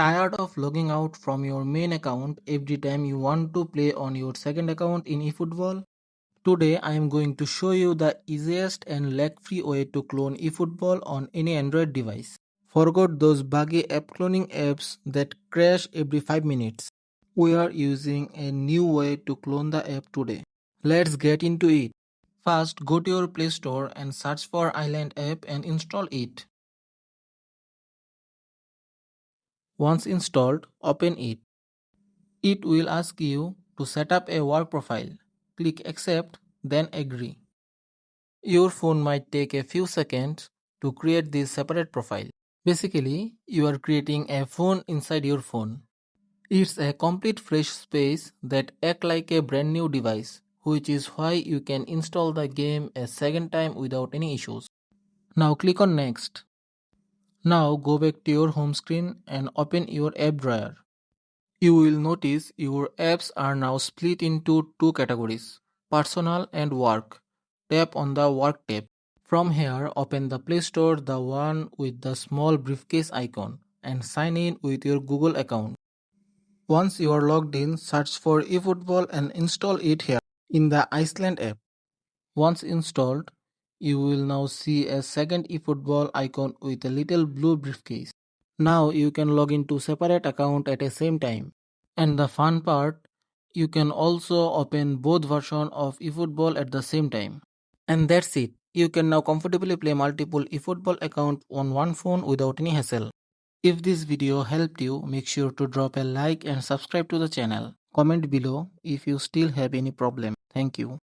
Tired of logging out from your main account every time you want to play on your second account in eFootball? Today I am going to show you the easiest and lag-free way to clone eFootball on any Android device. Forget those buggy app cloning apps that crash every 5 minutes. We are using a new way to clone the app today. Let's get into it. First, go to your Play Store and search for Island app and install it. Once installed, open it. It will ask you to set up a work profile. Click accept, then agree. Your phone might take a few seconds to create this separate profile. Basically, you are creating a phone inside your phone. It's a complete fresh space that acts like a brand new device, which is why you can install the game a second time without any issues. Now click on next. Now go back to your home screen and open your app drawer. You will notice your apps are now split into two categories, personal and work. Tap on the work tab. From here, open the Play Store, the one with the small briefcase icon, and sign in with your Google account. Once you are logged in, search for eFootball and install it here in the Iceland app. Once installed, you will now see a second eFootball icon with a little blue briefcase. Now you can log into separate account at the same time. And the fun part, you can also open both versions of eFootball at the same time. And that's it. You can now comfortably play multiple eFootball accounts on one phone without any hassle. If this video helped you, make sure to drop a like and subscribe to the channel. Comment below if you still have any problem. Thank you.